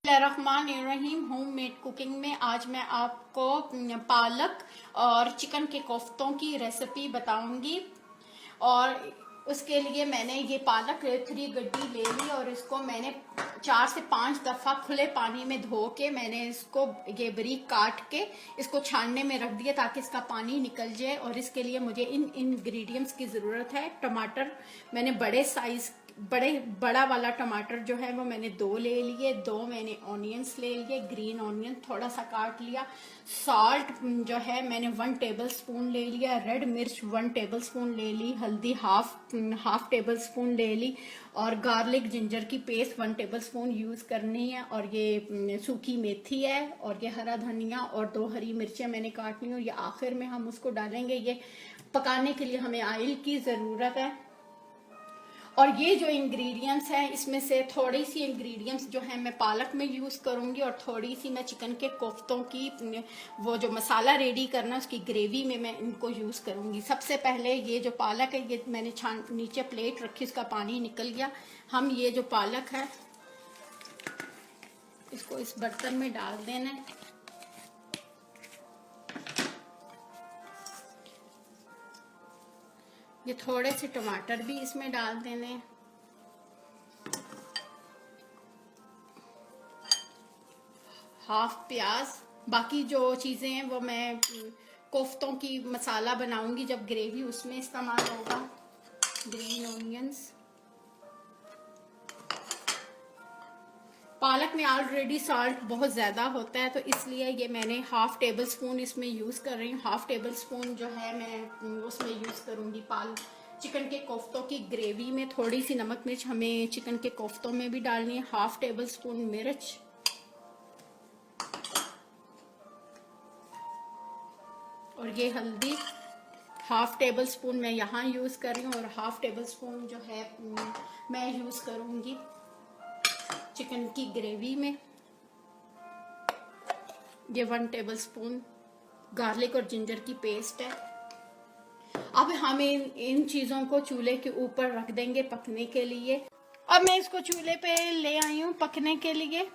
बिस्मिल्लाहिर्रहमानिर्रहीम। Homemade cooking में आज मैं आपको पालक और चिकन के कोफ्तों की रेसिपी बताऊंगी। और उसके लिए मैंने ये पालक 3 गड्डी ले ली और इसको मैंने 4 से 5 दफ़ा खुले पानी में धो के मैंने इसको ये बारीक काट के इसको छानने में रख दिया ताकि इसका पानी निकल जाए। और इसके लिए मुझे इन इंग्रेडिएंट्स की ज़रूरत है। टमाटर मैंने बड़ा वाला टमाटर जो है वो मैंने 2 ले लिए। 2 मैंने ऑनियंस ले लिए, ग्रीन ऑनियन थोड़ा सा काट लिया। सॉल्ट जो है मैंने 1 टेबल स्पून ले लिया। रेड मिर्च 1 टेबल स्पून ले ली। हल्दी हाफ टेबल स्पून ले ली। और गार्लिक जिंजर की पेस्ट 1 टेबल स्पून यूज करनी है। और ये सूखी मेथी है और ये हरा धनिया और 2 हरी मिर्चें मैंने काटनी है। और ये आखिर में हम उसको डालेंगे। ये पकाने के लिए हमें ऑयल की जरूरत है। और ये जो इंग्रेडिएंट्स हैं इसमें से थोड़ी सी इंग्रेडिएंट्स जो है मैं पालक में यूज करूंगी और थोड़ी सी मैं चिकन के कोफ्तों की वो जो मसाला रेडी करना उसकी ग्रेवी में मैं इनको यूज करूंगी। सबसे पहले ये जो पालक है ये मैंने नीचे प्लेट रखी, उसका पानी निकल गया। हम ये जो पालक है इसको इस बर्तन में डाल देना है। ये थोड़े से टमाटर भी इसमें डाल देने, हाफ प्याज। बाकी जो चीजें हैं वो मैं कोफ्तों की मसाला बनाऊंगी जब ग्रेवी उसमें इस्तेमाल होगा। ग्रीन ऑनियंस, पालक में ऑलरेडी सॉल्ट बहुत ज़्यादा होता है तो इसलिए ये मैंने हाफ टेबल स्पून इसमें यूज़ कर रही हूँ। हाफ टेबल स्पून जो है मैं उसमें यूज़ करूँगी चिकन के कोफ्तों की ग्रेवी में। थोड़ी सी नमक मिर्च हमें चिकन के कोफ्तों में भी डालनी है। हाफ टेबल स्पून मिर्च और ये हल्दी हाफ टेबल स्पून मैं यहाँ यूज़ कर रही हूँ। और हाफ टेबल स्पून जो है मैं यूज़ करूँगी चिकन की ग्रेवी में। ये 1 टेबल स्पून गार्लिक और जिंजर की पेस्ट है। अब हम इन चीजों को चूल्हे के ऊपर रख देंगे पकने के लिए। अब मैं इसको चूल्हे पे ले आई हूँ पकने के लिए।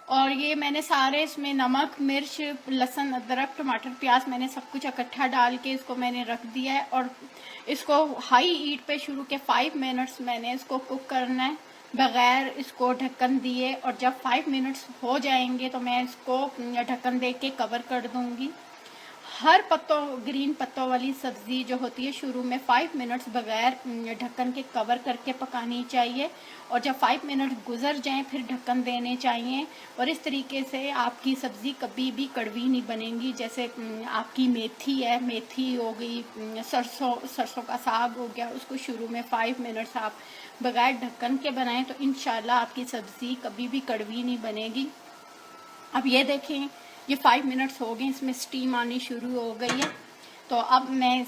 और ये मैंने सारे इसमें नमक मिर्च लहसुन अदरक टमाटर प्याज मैंने सब कुछ इकट्ठा डाल के इसको मैंने रख दिया है। और इसको हाई हीट पे शुरू के 5 मिनट्स मैंने इसको कुक करना है बगैर इसको ढक्कन दिए। और जब 5 मिनट्स हो जाएंगे तो मैं इसको ढक्कन दे के कवर कर दूंगी। हर ग्रीन पत्तों वाली सब्जी जो होती है शुरू में 5 मिनट्स बगैर ढक्कन के कवर करके पकानी चाहिए। और जब 5 मिनट गुजर जाएं फिर ढक्कन देने चाहिए। और इस तरीके से आपकी सब्जी कभी भी कड़वी नहीं बनेगी। जैसे आपकी मेथी है, मेथी हो गई, सरसों का साग हो गया, उसको शुरू में 5 मिनट्स आप बगैर ढक्कन के बनाएं तो इंशाल्लाह आपकी सब्जी कभी भी कड़वी नहीं बनेगी। अब ये देखें ये 5 मिनट्स हो गए, इसमें स्टीम आनी शुरू हो गई है। तो अब मैं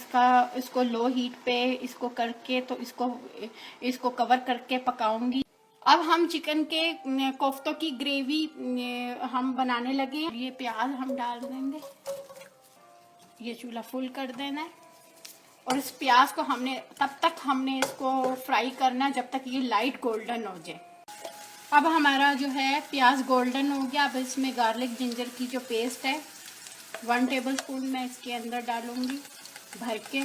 इसको लो हीट पे इसको करके तो इसको कवर करके पकाऊंगी। अब हम चिकन के कोफ्तों की ग्रेवी हम बनाने लगे। ये प्याज हम डाल देंगे। ये चूल्हा फुल कर देना है। और इस प्याज को तब तक हमने इसको फ्राई करना है जब तक ये लाइट गोल्डन हो जाए। अब हमारा जो है प्याज गोल्डन हो गया। अब इसमें गार्लिक जिंजर की जो पेस्ट है 1 टेबल स्पून मैं इसके अंदर डालूंगी भर के।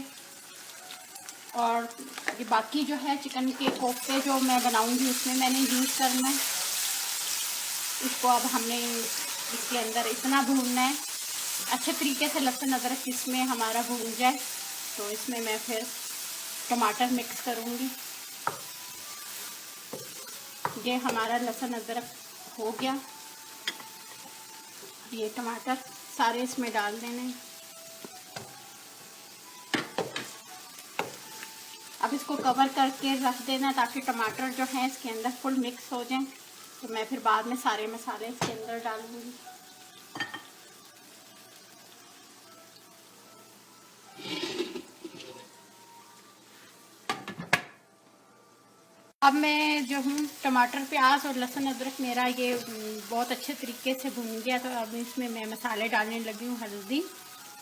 और ये बाकी जो है चिकन के कोफ्ते जो मैं बनाऊंगी उसमें मैंने यूज़ करना है। इसको अब हमने इसके अंदर इतना भूनना है अच्छे तरीके से, लहसुन अदरक इसमें हमारा भून जाए। तो इसमें मैं फिर टमाटर मिक्स करूँगी। ये हमारा लहसुन अदरक हो गया। ये टमाटर सारे इसमें डाल देने। अब इसको कवर करके रख देना ताकि टमाटर जो है इसके अंदर फुल मिक्स हो जाए। तो मैं फिर बाद में सारे मसाले इसके अंदर डालूंगी। अब मैं जो हूँ टमाटर प्याज और लहसुन अदरक मेरा ये बहुत अच्छे तरीके से भुन गया। तो अब इसमें मैं मसाले डालने लगी हूँ। हल्दी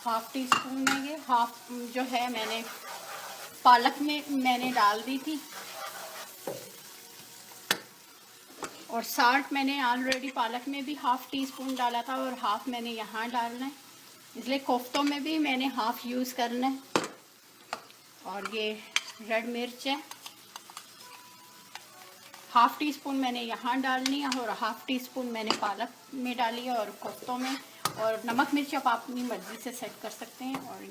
हाफ टी स्पून में, ये हाफ जो है मैंने पालक में मैंने डाल दी थी। और साल्ट मैंने ऑलरेडी पालक में भी हाफ़ टी स्पून डाला था और हाफ़ मैंने यहाँ डालना है, इसलिए कोफ्तों में भी मैंने हाफ़ यूज़ करना है। और ये रेड मिर्च है, हाफ़ टी स्पून मैंने यहाँ डालनी है और हाफ़ टी स्पून मैंने पालक में डाली है और कोफ्तों में। और नमक मिर्च आप अपनी मर्ज़ी से सेट कर सकते हैं। और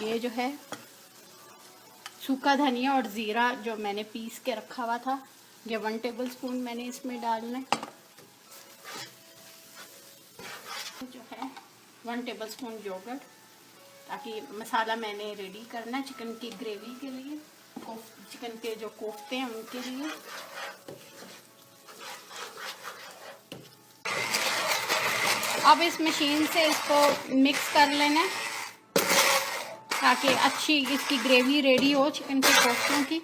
ये जो है सूखा धनिया और ज़ीरा जो मैंने पीस के रखा हुआ था, ये 1 टेबल स्पून मैंने इसमें डालना है। जो है 1 टेबल स्पून योगर्ट, ताकि मसाला मैंने रेडी करना है चिकन की ग्रेवी के लिए, चिकन के जो कोफ्ते हैं उनके लिए। अब इस मशीन से इसको मिक्स कर लेना है ताकि अच्छी इसकी ग्रेवी रेडी हो चिकन के कोफ्तों की।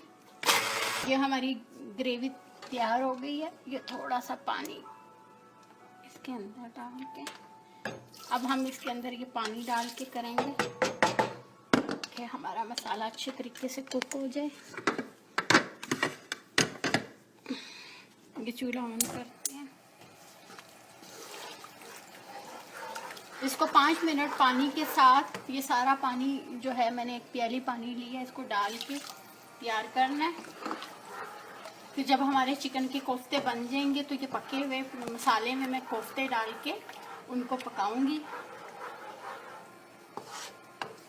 ये हमारी ग्रेवी तैयार हो गई है। ये थोड़ा सा पानी इसके अंदर डाल के, अब हम इसके अंदर ये पानी डाल के करेंगे कि हमारा मसाला अच्छे तरीके से कुक हो जाए। ये चूल्हा ऑन करते हैं। इसको 5 मिनट पानी के साथ, ये सारा पानी जो है मैंने एक प्याली पानी ली है, इसको डाल के तैयार करना है। फिर जब हमारे चिकन के कोफ्ते बन जाएंगे तो ये पके हुए मसाले में मैं कोफ्ते डाल के उनको पकाऊंगी।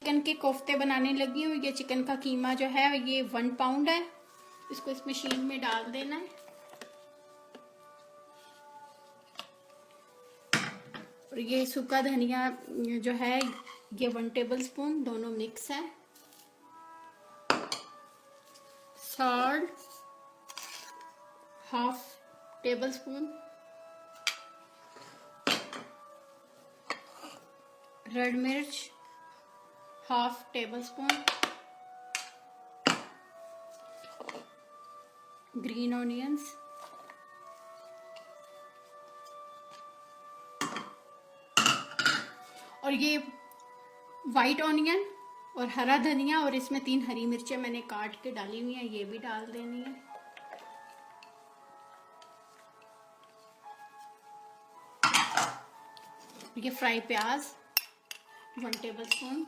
चिकन के कोफ्ते बनाने लगी हूँ। ये चिकन का कीमा जो है ये 1 पाउंड है, इसको इस मशीन में डाल देना है। और ये सूखा धनिया जो है ये 1 टेबल स्पून, दोनों मिक्स है। Salt half tablespoon, red मिर्च half tablespoon, green onions, और ये वाइट ऑनियन और हरा धनिया, और इसमें 3 हरी मिर्चें मैंने काट के डाली हुई हैं, ये भी डाल देनी है। ये फ्राई प्याज 1 टेबल स्पून,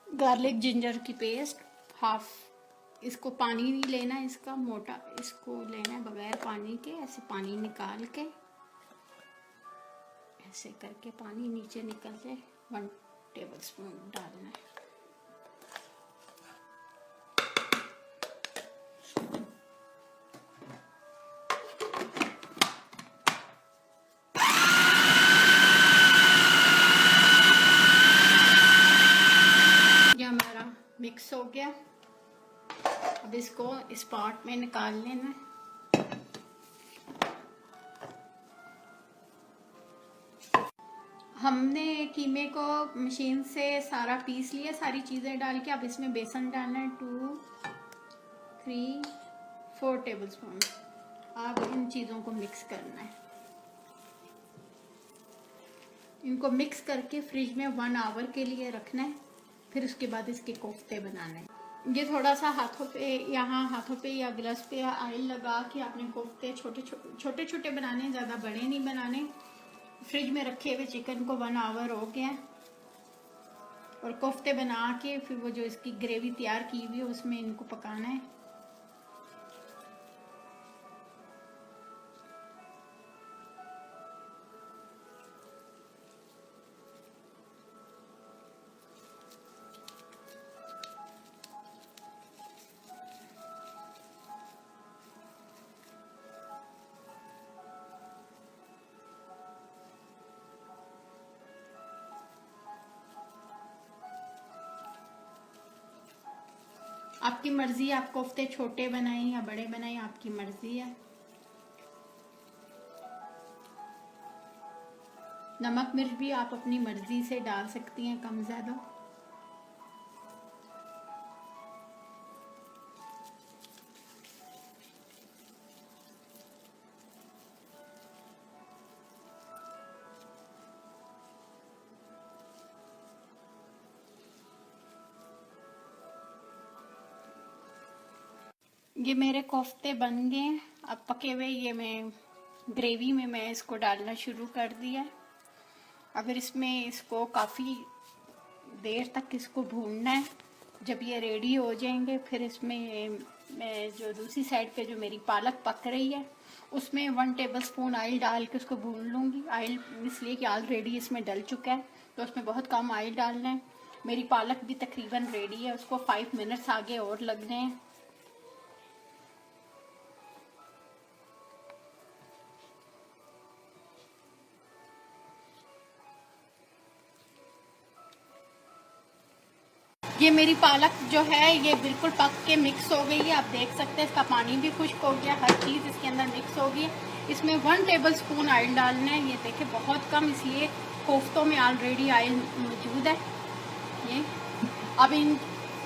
गार्लिक जिंजर की पेस्ट हाफ, इसको पानी नहीं लेना है, इसका मोटा इसको लेना है बगैर पानी के, ऐसे पानी निकाल के ऐसे करके पानी नीचे निकल जाए, 1 टेबल स्पून डालना है। मिक्स हो गया, अब इसको इस पॉट में निकाल लेना है। हमने कीमे को मशीन से सारा पीस लिया, सारी चीज़ें डाल के। अब इसमें बेसन डालना है 2, 3, 4 टेबल स्पून। अब इन चीज़ों को मिक्स करना है। इनको मिक्स करके फ्रिज में 1 आवर के लिए रखना है, फिर उसके बाद इसके कोफ्ते बनाने हैं। ये थोड़ा सा हाथों पे, यहाँ हाथों पे या ग्लव्स पे ऑयल लगा के आपने कोफ्ते छोटे छोटे बनाने, ज़्यादा बड़े नहीं बनाने। फ्रिज में रखे हुए चिकन को 1 आवर हो गया, और कोफ्ते बना के फिर वो जो इसकी ग्रेवी तैयार की हुई है उसमें इनको पकाना है। आपकी मर्जी, आप कोफ्ते छोटे बनाएं या बड़े बनाएं, आपकी मर्जी है। नमक मिर्च भी आप अपनी मर्जी से डाल सकती हैं, कम ज़्यादा। ये मेरे कोफ्ते बन गए हैं। अब पके हुए ये मैं ग्रेवी में मैं इसको डालना शुरू कर दिया। अगर इसमें इसको काफ़ी देर तक इसको भूनना है। जब ये रेडी हो जाएंगे फिर इसमें मैं जो दूसरी साइड पे जो मेरी पालक पक रही है उसमें 1 टेबलस्पून ऑयल डाल के उसको भून लूँगी। ऑयल इसलिए कि ऑलरेडी इसमें डल चुका है तो उसमें बहुत कम ऑयल डालना है। मेरी पालक भी तकरीबन रेडी है, उसको 5 मिनट्स आगे और लगने हैं। ये मेरी पालक जो है ये बिल्कुल पक के मिक्स हो गई है। आप देख सकते हैं इसका पानी भी खुश्क हो गया, हर चीज़ इसके अंदर मिक्स हो गई है। इसमें 1 टेबलस्पून ऑयल डालना है। ये देखें बहुत कम, इसलिए कोफ्तों में ऑलरेडी ऑयल मौजूद है। ये अब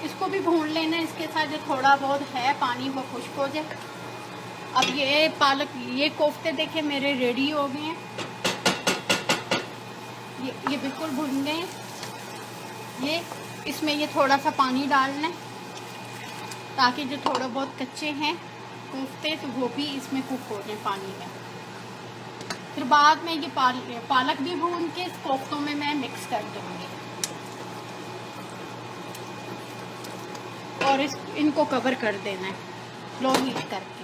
इसको भी भून लेना है। इसके साथ जो थोड़ा बहुत है पानी वो खुश्क हो जाए। अब ये पालक ये कोफ्ते देखें मेरे रेडी हो गए हैं। ये बिल्कुल भून गए हैं। ये इसमें ये थोड़ा सा पानी डालना है ताकि जो थोड़ा बहुत कच्चे हैं कोफ्ते तो वो भी इसमें कुक हो जाए पानी में। फिर बाद में ये पालक भी भून के इस कोफ्तों में मैं मिक्स कर दूंगी और इनको कवर कर देना है लो हीट करके।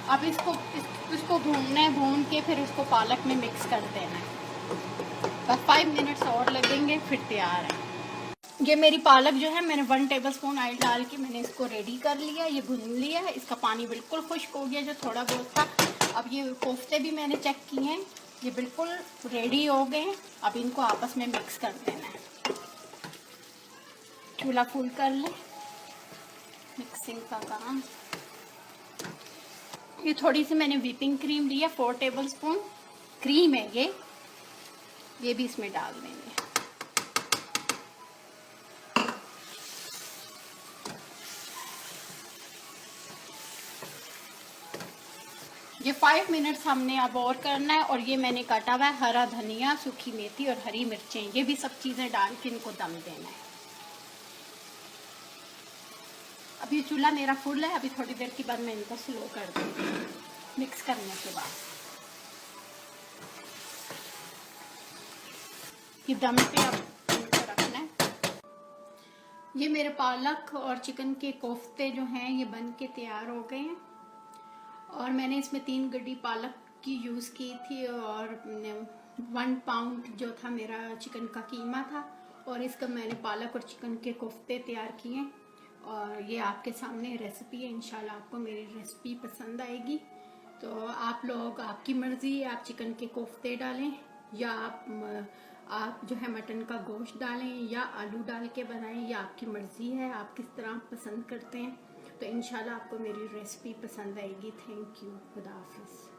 अब इसको भूनना है, भून के फिर इसको पालक में मिक्स कर देना है। बस 5 मिनट्स और लगेंगे फिर तैयार है। ये मेरी पालक जो है मैंने 1 टेबलस्पून ऑयल डाल के मैंने इसको रेडी कर लिया। ये भून लिया है, इसका पानी बिल्कुल खुश्क हो गया जो थोड़ा बहुत था। अब ये कोफ्ते भी मैंने चेक किए हैं, ये बिल्कुल रेडी हो गए। अब इनको आपस में मिक्स कर देना है। चूल्हा फुल कर लें, मिक्सिंग का काम। ये थोड़ी सी मैंने व्हिपिंग क्रीम ली है, 4 टेबलस्पून क्रीम है ये भी इसमें डाल देंगे। ये 5 मिनट्स हमने अब और करना है। और ये मैंने काटा हुआ है हरा धनिया, सूखी मेथी और हरी मिर्चें, ये भी सब चीज़ें डाल के इनको दम देना है। अब ये चूल्हा मेरा फुल है, अभी थोड़ी देर के बाद मैं इनको स्लो कर दूँगी मिक्स करने के बाद। ये दम पे अब इनको रखना है। ये मेरे पालक और चिकन के कोफ्ते जो हैं ये बन के तैयार हो गए हैं। और मैंने इसमें 3 गड्डी पालक की यूज़ की थी और 1 पाउंड जो था मेरा चिकन का कीमा था। और इसका मैंने पालक और चिकन के कोफ्ते तैयार किए। और ये आपके सामने रेसिपी है, इंशाल्लाह आपको मेरी रेसिपी पसंद आएगी। तो आप लोग, आपकी मर्ज़ी है, आप चिकन के कोफ्ते डालें या आप जो है मटन का गोश्त डालें या आलू डाल के बनाएं, या आपकी मर्ज़ी है आप किस तरह पसंद करते हैं। तो इंशाल्लाह आपको मेरी रेसिपी पसंद आएगी। Thank you. खुदा हाफिज़।